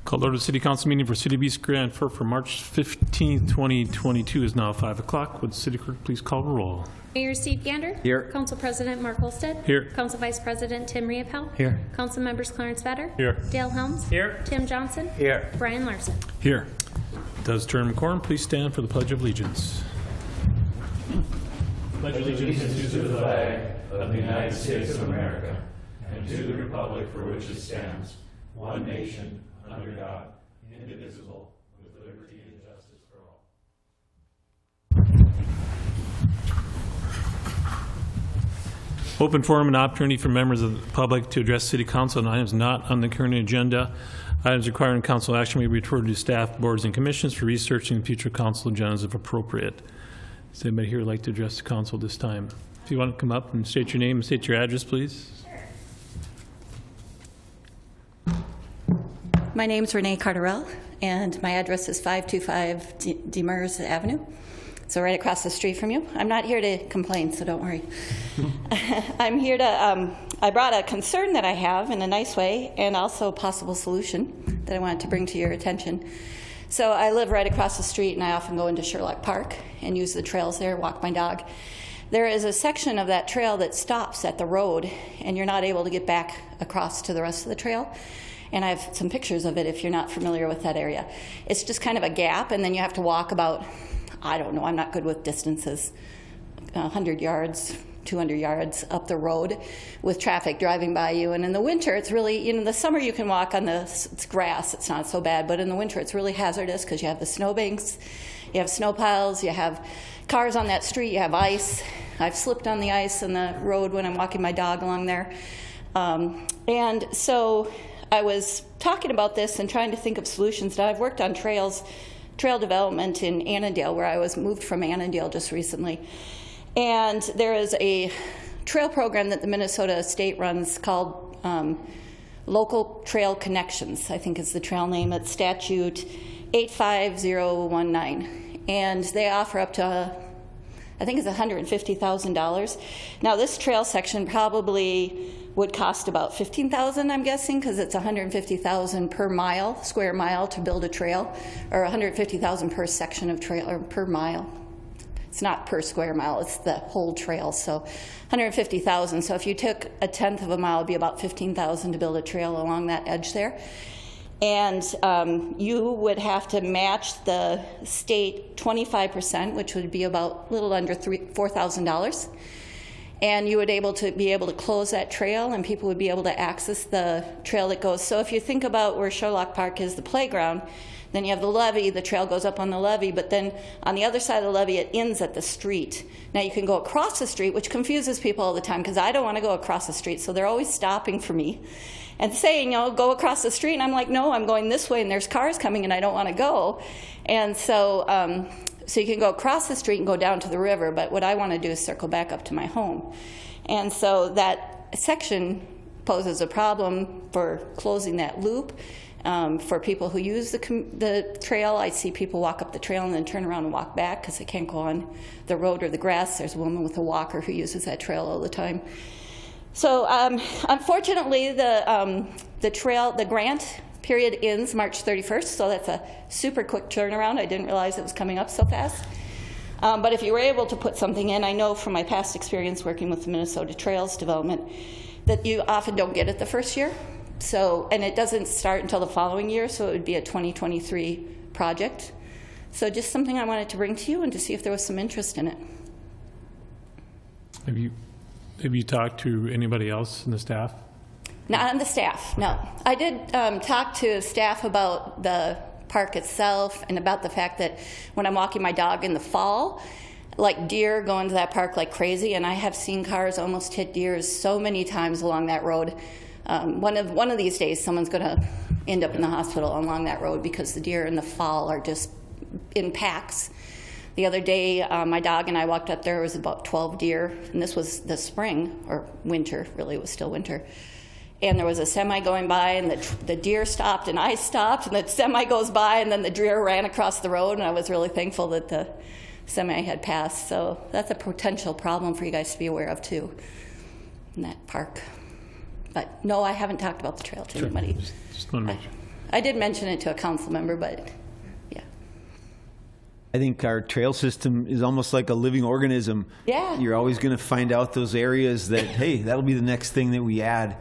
Call order the City Council meeting for City of East Grand Fork for March 15th, 2022 is now 5 o'clock. Would the City Clerk please call the roll? Mayor Steve Gander. Here. Council President Mark Holstead. Here. Council Vice President Tim Riopel. Here. Council Members Clarence Vetter. Here. Dale Helms. Here. Tim Johnson. Here. Brian Larson. Here. Does term quorum please stand for the Pledge of Allegiance? Pledge allegiance to the flag of the United States of America and to the republic for which it stands, one nation, under God, indivisible, with liberty and justice for all. Open forum and opportunity for members of the public to address City Council on items not on the current agenda. Items requiring council action may be referred to staff, boards, and commissions for researching future council agendas if appropriate. Does anybody here like to address the council this time? If you want to come up and state your name and state your address, please. My name is Renee Carterell, and my address is 525 Demers Avenue, so right across the street from you. I'm not here to complain, so don't worry. I'm here to, I brought a concern that I have in a nice way, and also a possible solution that I wanted to bring to your attention. So I live right across the street, and I often go into Sherlock Park and use the trails there, walk my dog. There is a section of that trail that stops at the road, and you're not able to get back across to the rest of the trail. And I have some pictures of it if you're not familiar with that area. It's just kind of a gap, and then you have to walk about, I don't know, I'm not good with distances, 100 yards, 200 yards up the road with traffic driving by you. And in the winter, it's really, in the summer you can walk on it's grass, it's not so bad, but in the winter it's really hazardous because you have the snowbanks, you have snow piles, you have cars on that street, you have ice. I've slipped on the ice in the road when I'm walking my dog along there. And so I was talking about this and trying to think of solutions. Now, I've worked on trail development in Annandale, where I was moved from Annandale just recently. And there is a trail program that the Minnesota state runs called Local Trail Connections, I think is the trail name. It's statute 85019. And they offer up to, I think it's $150,000. Now, this trail section probably would cost about $15,000, I'm guessing, because it's $150,000 per mile, square mile, to build a trail, or $150,000 per section of trail, or per mile. It's not per square mile, it's the whole trail, so $150,000. So if you took a tenth of a mile, it'd be about $15,000 to build a trail along that edge there. And you would have to match the state 25%, which would be about a little under $4,000. And you would be able to close that trail, and people would be able to access the trail that goes. So if you think about where Sherlock Park is, the playground, then you have the levee, the trail goes up on the levee, but then on the other side of the levee, it ends at the street. Now you can go across the street, which confuses people all the time, because I don't want to go across the street, so they're always stopping for me and saying, go across the street, and I'm like, no, I'm going this way, and there's cars coming, and I don't want to go. And so, so you can go across the street and go down to the river, but what I want to do is circle back up to my home. And so that section poses a problem for closing that loop. For people who use the trail, I see people walk up the trail and then turn around and walk back because they can't go on the road or the grass. There's a woman with a walker who uses that trail all the time. So unfortunately, the grant period ends March 31st, so that's a super quick turnaround. I didn't realize it was coming up so fast. But if you were able to put something in, I know from my past experience working with the Minnesota Trails Development that you often don't get it the first year. So, and it doesn't start until the following year, so it would be a 2023 project. So just something I wanted to bring to you and to see if there was some interest in it. Have you talked to anybody else in the staff? Not on the staff, no. I did talk to staff about the park itself and about the fact that when I'm walking my dog in the fall, like deer go into that park like crazy, and I have seen cars almost hit deer so many times along that road. One of these days, someone's going to end up in the hospital along that road because the deer in the fall are just in packs. The other day, my dog and I walked up there. There was about 12 deer, and this was the spring, or winter, really, it was still winter. And there was a semi going by, and the deer stopped, and I stopped, and the semi goes by, and then the deer ran across the road, and I was really thankful that the semi had passed. So that's a potential problem for you guys to be aware of, too, in that park. But no, I haven't talked about the trail to anybody. Just want to make sure. I did mention it to a council member, but yeah. I think our trail system is almost like a living organism. Yeah. You're always going to find out those areas that, hey, that'll be the next thing that we add.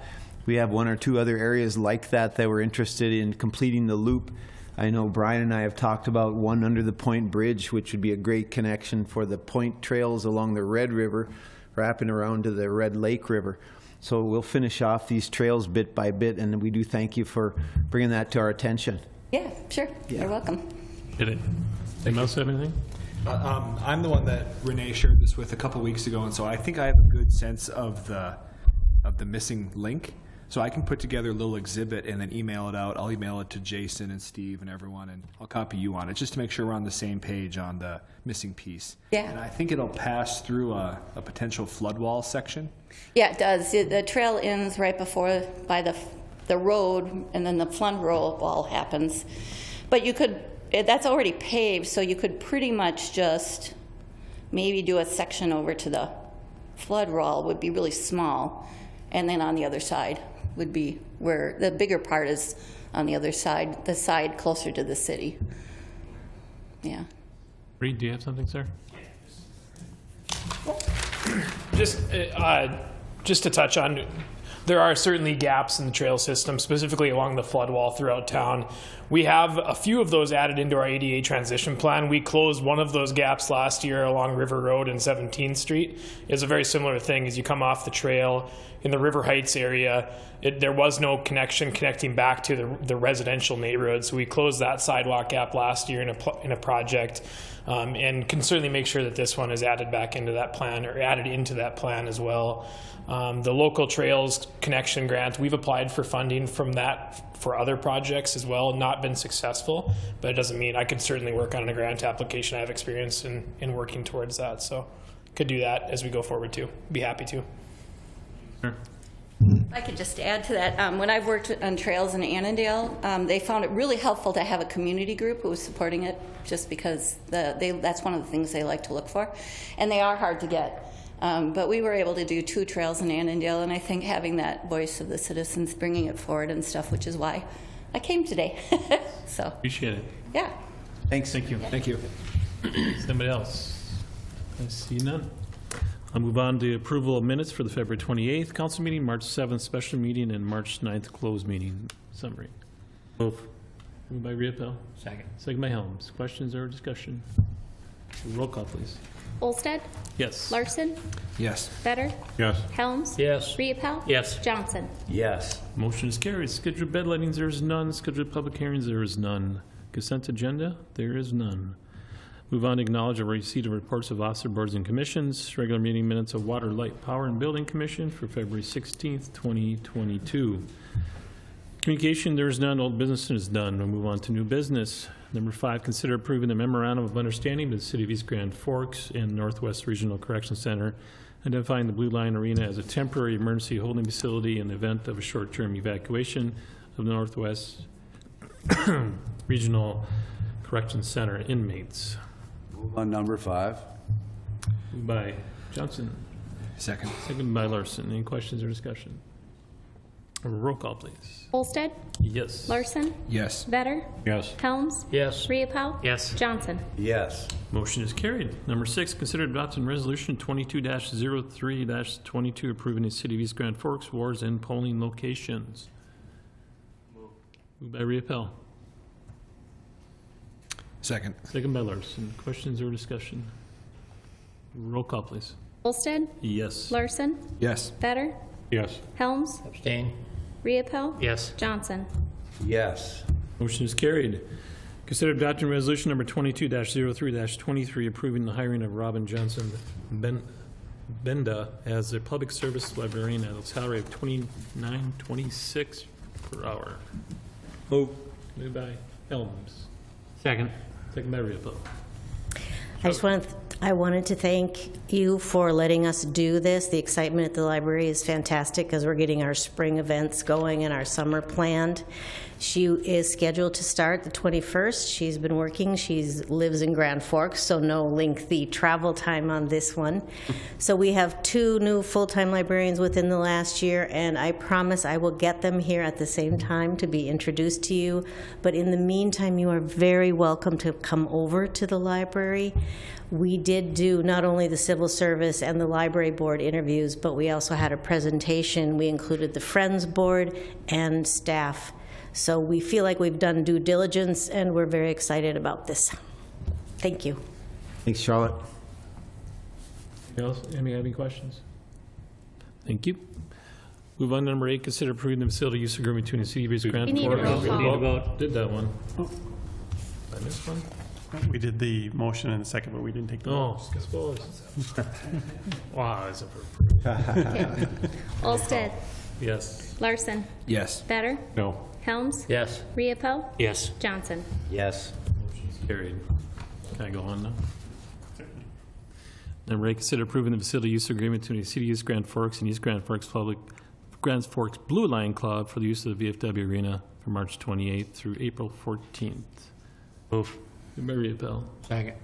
We have one or two other areas like that we're interested in completing the loop. I know Brian and I have talked about one under the Point Bridge, which would be a great connection for the point trails along the Red River, wrapping around to the Red Lake River. So we'll finish off these trails bit by bit, and we do thank you for bringing that to our attention. Yeah, sure. Yeah. You're welcome. Did it? Anyone else have anything? I'm the one that Renee shared this with a couple weeks ago, and so I think I have a good sense of the missing link. So I can put together a little exhibit and then email it out. I'll email it to Jason and Steve and everyone, and I'll copy you on it just to make sure we're on the same page on the missing piece. Yeah. And I think it'll pass through a potential flood wall section. Yeah, it does. The trail ends right before, by the road, and then the flood wall happens. But you could, that's already paved, so you could pretty much just maybe do a section over to the flood wall, would be really small, and then on the other side would be where the bigger part is, on the other side, the side closer to the city. Yeah. Reed, do you have something, sir? Just to touch on, there are certainly gaps in the trail system, specifically along the flood wall throughout town. We have a few of those added into our ADA transition plan. We closed one of those gaps last year along River Road and 17th Street. It's a very similar thing. As you come off the trail in the River Heights area, there was no connection connecting back to the residential neighborhood. So we closed that sidewalk gap last year in a project, and can certainly make sure that this one is added back into that plan, or added into that plan as well. The local trails connection grant, we've applied for funding from that for other projects as well, not been successful, but it doesn't mean I could certainly work on a grant application. I have experience in working towards that, so could do that as we go forward too. Be happy to. Sure. I could just add to that. When I've worked on trails in Annandale, they found it really helpful to have a community group who was supporting it, just because that's one of the things they like to look for. And they are hard to get. But we were able to do 2 trails in Annandale, and I think having that voice of the citizens bringing it forward and stuff, which is why I came today. So, Appreciate it. yeah. Thanks. Thank you. Thank you. Somebody else? I see none. I'll move on to approval of minutes for the February 28th council meeting, March 7th special meeting, and March 9th closed meeting. Summary. Move. Moved by Riepel. Second. Second by Helms. Questions or discussion? Roll call, please. Olsted, Yes. Larson, Yes. Better, Yes. Helms, Yes. Riepel, Yes. Johnson. Yes. Motion is carried. Scheduled bed lettings, there is none. Scheduled public hearings, there is none. Consent agenda, there is none. Move on to acknowledge a receipt of reports of officer boards and commissions. Regular meeting minutes of Water, Light, Power, and Building Commission for February 16th, 2022. Communication, there is none. Old business is done. We'll move on to new business. Number 5, consider approving the memorandum of understanding with the City of East Grand Forks and Northwest Regional Correction Center, identifying the Blue Line Arena as a temporary emergency holding facility in the event of a short-term evacuation of the Northwest Regional Correction Center inmates. Move on number 5. Moved by Johnson, Second. second by Larson. Any questions or discussion? Roll call, please. Olsted, Yes. Larson, Yes. Better, Yes. Helms, Yes. Riepel, Yes. Johnson. Yes. Motion is carried. Number 6, consider adopting resolution 22-03-22 approving the City of East Grand Forks wards and polling locations. Moved by Riepel, Second. second by Larson. Questions or discussion? Roll call, please. Olsted, Yes. Larson, Yes. Better, Yes. Helms, Abstain. Riepel, Yes. Johnson. Yes. Motion is carried. Consider adopting resolution number 22-03-23 approving the hiring of Robin Johnson Benda as a public service librarian at a salary of $29.26 per hour. Moved by Helms. Second. Second by Riepel. I just want I wanted to thank you for letting us do this. The excitement at the library is fantastic because we're getting our spring events going and our summer planned. She is scheduled to start the 21st. She's been working. She lives in Grand Forks, so no lengthy travel time on this one. So we have 2 new full-time librarians within the last year, and I promise I will get them here at the same time to be introduced to you. But in the meantime, you are very welcome to come over to the library. We did do not only the civil service and the library board interviews, but we also had a presentation. We included the Friends Board and staff. So we feel like we've done due diligence, and we're very excited about this. Thank you. Thanks, Charlotte. Anything else? Anybody have any questions? Thank you. Move on to number 8, consider approving the facility use agreement between the city of East Grand We need a Forks. roll call. Did that one. I missed one? We did the motion in a second, but we didn't take the vote. Oh, I suppose. Wow, that's approved. Okay. Olsted. Yes. Larson. Yes. Better. No. Helms. Yes. Riepel. Yes. Johnson. Yes. Motion's carried. Can I go on now? Number 8, consider approving the facility use agreement between the City of East Grand Forks and East Grand Forks Blue Line Club for the use of the VFW Arena from March 28th through April 14th. Move. Moved by Riepel, Second.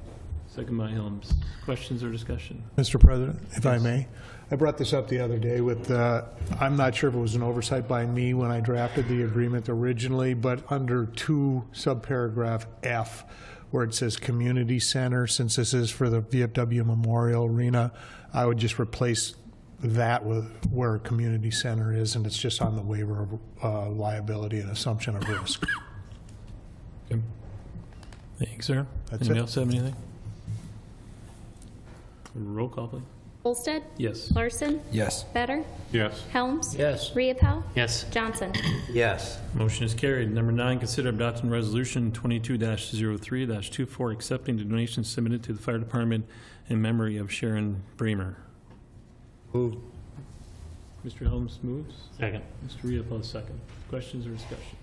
second by Helms. Questions or discussion? Mr. President, if I may. I brought this up the other day with, I'm not sure if it was an oversight by me when I drafted the agreement originally, but under 2 subparagraph F, where it says community center, since this is for the VFW Memorial Arena, I would just replace that with where community center is, and it's just on the waiver of liability and assumption of risk. Okay. Thanks, sir. That's Anybody it. else have anything? Roll call, please. Olsted. Yes. Larson. Yes. Better. Yes. Helms. Yes. Riepel. Yes. Johnson. Yes. Motion is carried. Number 9, consider adopting resolution 22-03-24, accepting the donations submitted to the fire department in memory of Sharon Bramer. Move. Mr. Helms moves. Second. Mr. Riepel, second. Questions or discussion?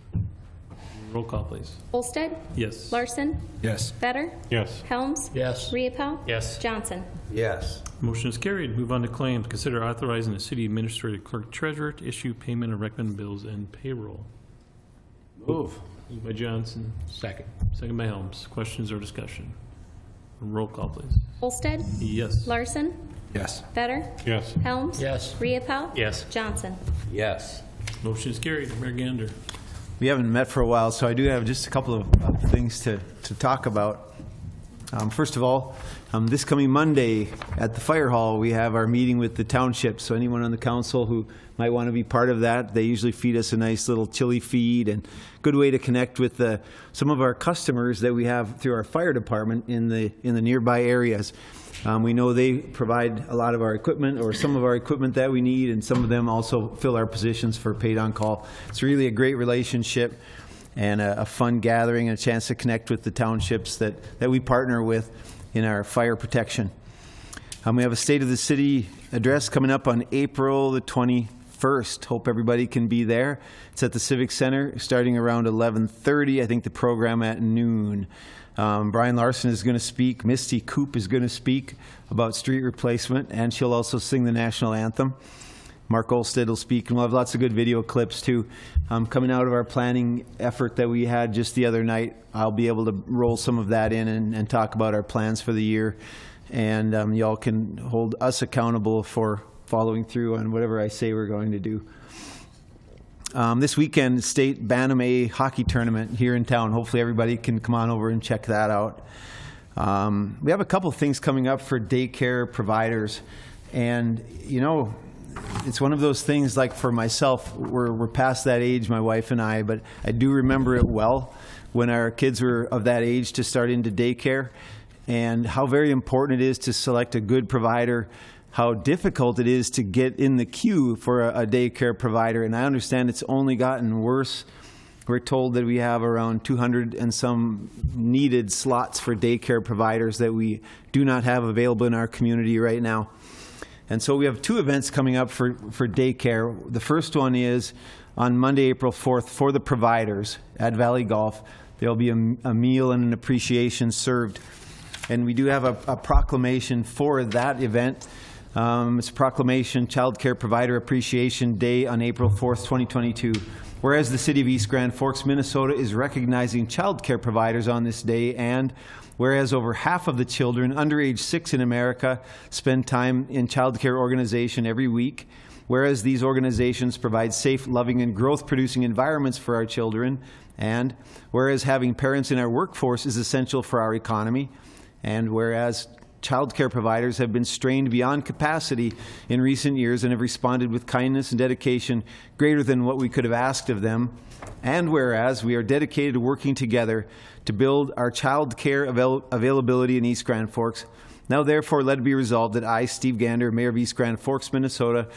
Roll call, please. Olsted. Yes. Larson. Yes. Better. Yes. Helms. Yes. Riepel. Yes. Johnson. Yes. Motion is carried. Move on to claims. Consider authorizing the city administrator, clerk, treasurer to issue payment of recommended bills and payroll. Move. Moved by Johnson, Second. second by Helms. Questions or discussion? Roll call, please. Olsted. Yes. Larson. Yes. Better. Yes. Helms. Yes. Riepel. Yes. Johnson. Yes. Motion is carried. Mayor Gander. We haven't met for a while, so I do have just a couple of things to talk about. First of all, this coming Monday at the fire hall, we have our meeting with the Township. So anyone on the council who might want to be part of that, they usually feed us a nice little chili feed, and good way to connect with some of our customers that we have through our fire department in the nearby areas. We know they provide a lot of our equipment, or some of our equipment that we need, and some of them also fill our positions for paid on call. It's really a great relationship and a fun gathering and a chance to connect with the townships that we partner with in our fire protection. We have a State of the City address coming up on April the 21st. Hope everybody can be there. It's at the Civic Center starting around 11:30. I think the program at noon. Brian Larson is going to speak. Misty Coop is going to speak about street replacement, and she'll also sing the national anthem. Mark Olsted will speak, and we'll have lots of good video clips too. Coming out of our planning effort that we had just the other night, I'll be able to roll some of that in and talk about our plans for the year. And y'all can hold us accountable for following through on whatever I say we're going to do. This weekend, State Bantam A hockey tournament here in town. Hopefully everybody can come on over and check that out. We have a couple things coming up for daycare providers. And, you know, it's one of those things, like for myself, we're past that age, my wife and I, but I do remember it well when our kids were of that age to start into daycare, and how very important it is to select a good provider, how difficult it is to get in the queue for a daycare provider. And I understand it's only gotten worse. We're told that we have around 200 and some needed slots for daycare providers that we do not have available in our community right now. And so we have 2 events coming up for daycare. The first one is on Monday, April 4th, for the providers at Valley Golf. There'll be a meal and an appreciation served. And we do have a proclamation for that event. It's Proclamation Child Care Provider Appreciation Day on April 4th, 2022. Whereas the City of East Grand Forks, Minnesota is recognizing child care providers on this day, and whereas over half of the children under age 6 in America spend time in child care organization every week, whereas these organizations provide safe, loving, and growth-producing environments for our children, and whereas having parents in our workforce is essential for our economy, and whereas child care providers have been strained beyond capacity in recent years and have responded with kindness and dedication greater than what we could have asked of them, and whereas we are dedicated to working together to build our child care availability in East Grand Forks, now therefore let it be resolved that I, Steve Gander, Mayor of East Grand Forks, Minnesota,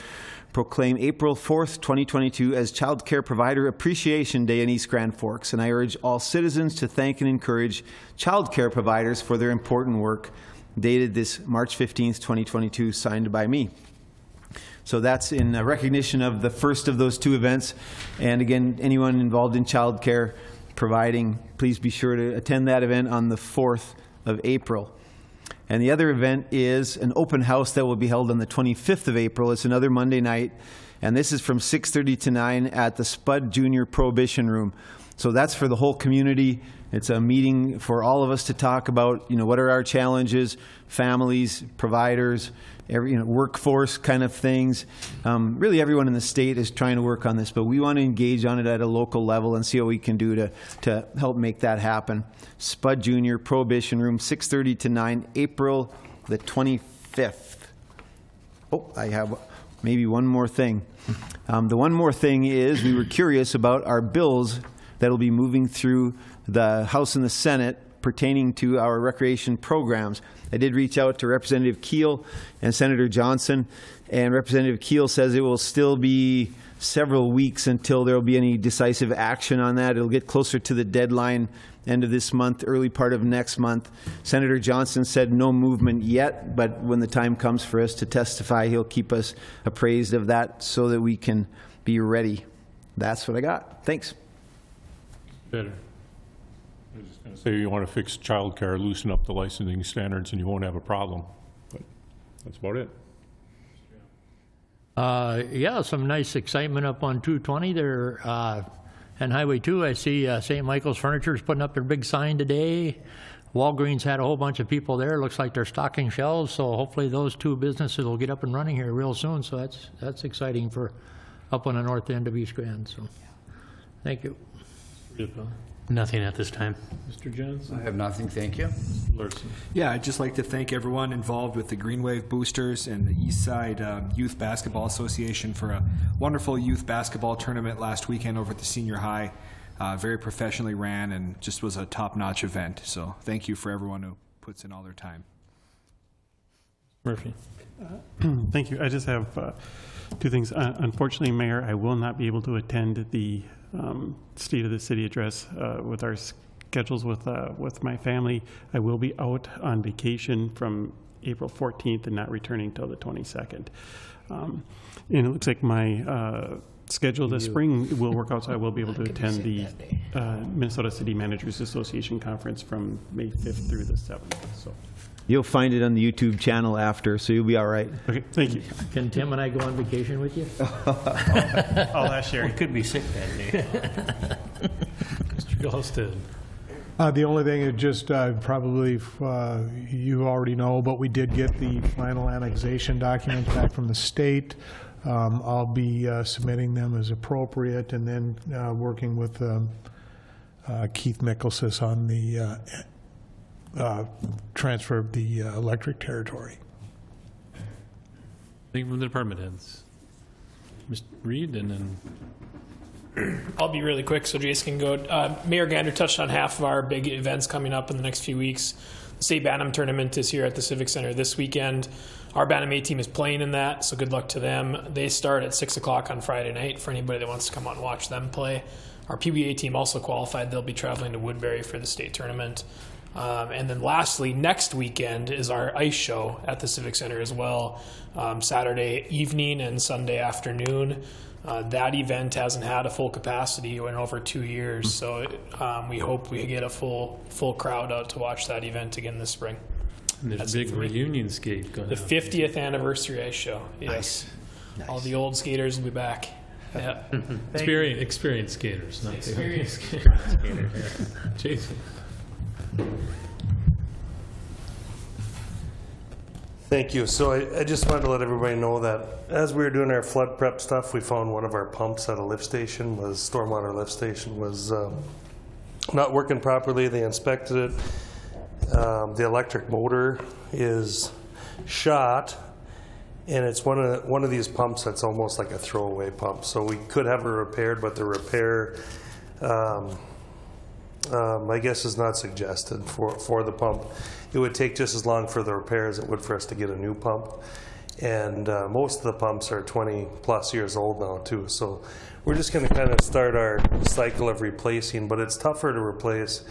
proclaim April 4th, 2022 as Child Care Provider Appreciation Day in East Grand Forks, and I urge all citizens to thank and encourage child care providers for their important work. Dated this March 15th, 2022, signed by me. So that's in recognition of the first of those two events. And again, anyone involved in child care providing, please be sure to attend that event on the 4th of April. And the other event is an open house that will be held on the 25th of April. It's another Monday night, and this is from 6:30 to 9 at the Spud Junior Prohibition Room. So that's for the whole community. It's a meeting for all of us to talk about, what are our challenges, families, providers, workforce kind of things. Really everyone in the state is trying to work on this, but we want to engage on it at a local level and see what we can do to help make that happen. Spud Junior Prohibition Room, 6:30 to 9, April the 25th. Oh, I have maybe one more thing. The one more thing is we were curious about our bills that will be moving through the House and the Senate pertaining to our recreation programs. I did reach out to Representative Keel and Senator Johnson, and Representative Keel says it will still be several weeks until there will be any decisive action on that. It'll get closer to the deadline, end of this month, early part of next month. Senator Johnson said no movement yet, but when the time comes for us to testify, he'll keep us appraised of that so that we can be ready. That's what I got. Thanks. Better. I was just going to say, you want to fix childcare, loosen up the licensing standards, and you won't have a problem. But that's about it. Yeah, some nice excitement up on 220 there. And Highway 2, I see St. Michael's Furniture is putting up their big sign today. Walgreens had a whole bunch of people there. Looks like they're stocking shelves, so hopefully those two businesses will get up and running here real soon. So that's exciting for up on the north end of East Grand. So thank you. Nothing at this time. Mr. Johnson? I have nothing, thank you. Larson? Yeah, I'd just like to thank everyone involved with the Green Wave Boosters and the East Side Youth Basketball Association for a wonderful youth basketball tournament last weekend over at the senior high. Very professionally ran and just was a top-notch event. So thank you for everyone who puts in all their time. Murphy? Thank you. I just have two things. Unfortunately, Mayor, I will not be able to attend the State of the City address with our schedules with my family. I will be out on vacation from April 14th and not returning till the 22nd. And it looks like my schedule this spring will work out, so I will be able to attend the Minnesota City Managers Association Conference from May 5th through the 7th. So You'll find it on the YouTube channel after, so you'll be all right. okay, thank you. Can Tim and I go on vacation with you? I'll ask Sherry. Could be sick that day. Mr. Galston? The only thing is just probably you already know, but we did get the final annexation documents back from the state. I'll be submitting them as appropriate, and then working with Keith Mickelsis on the transfer of the electric territory. Anything from the department heads? Mr. Reed, and then I'll be really quick so Jason can go. Mayor Gander touched on half of our big events coming up in the next few weeks. The State Bantam Tournament is here at the Civic Center this weekend. Our Bantam A team is playing in that, so good luck to them. They start at 6 o'clock on Friday night for anybody that wants to come out and watch them play. Our PBA team also qualified. They'll be traveling to Woodbury for the state tournament. And then lastly, next weekend is our ice show at the Civic Center as well, Saturday evening and Sunday afternoon. That event hasn't had a full capacity in over 2 years, so we hope we get a full crowd out to watch that event again this spring. And there's That's a it big for me. reunion skate going The on. 50th anniversary ice show. Yes. All the old skaters will be back. Yeah. Experienced skaters, not Experienced skaters. Jason. Thank you. So I just wanted to let everybody know that as we were doing our flood prep stuff, we found one of our pumps at a lift station, stormwater lift station, was not working properly. They inspected it. The electric motor is shot, and it's one of these pumps that's almost like a throwaway pump. So we could have it repaired, but the repair, I guess, is not suggested for the pump. It would take just as long for the repair as it would for us to get a new pump. And most of the pumps are 20 plus years old now too. So we're just going to kind of start our cycle of replacing, but it's tougher to replace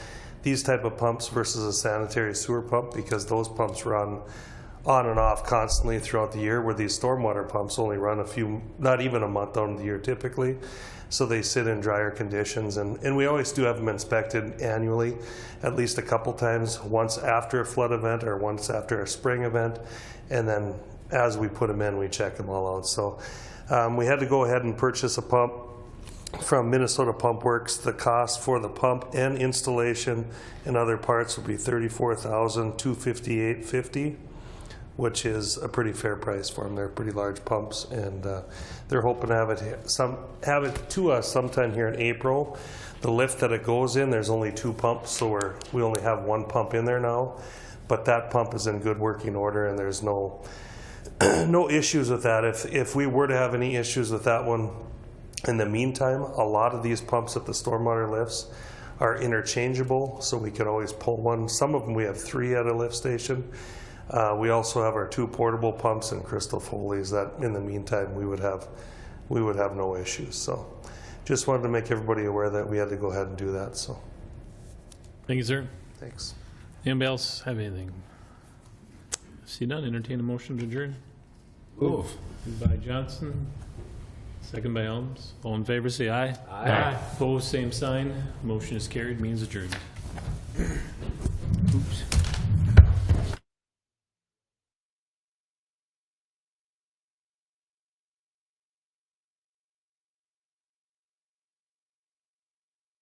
these type of pumps versus a sanitary sewer pump because those pumps run on and off constantly throughout the year, where these stormwater pumps only run not even a month out of the year typically. So they sit in drier conditions, and we always do have them inspected annually, at least a couple times, once after a flood event or once after a spring event, and then as we put them in, we check them all out. So we had to go ahead and purchase a pump from Minnesota Pump Works. The cost for the pump and installation and other parts would be $34,258.50, which is a pretty fair price for them. They're pretty large pumps, and they're hoping to have it to us sometime here in April. The lift that it goes in, there's only 2 pumps, so we only have 1 pump in there now, but that pump is in good working order, and there's no issues with that. If we were to have any issues with that one, in the meantime, a lot of these pumps at the stormwater lifts are interchangeable, so we could always pull one. Some of them we have 3 at a lift station. We also have our 2 portable pumps in Crystal Foley's that in the meantime we would have no issues. So just wanted to make everybody aware that we had to go ahead and do that. So Thank you, sir. thanks. Anybody else have anything? See none, entertain a motion to adjourn. Move. Moved by Johnson, second by Helms. All in favor, say aye. Aye. Opposed, same sign. Motion is carried, means adjourned.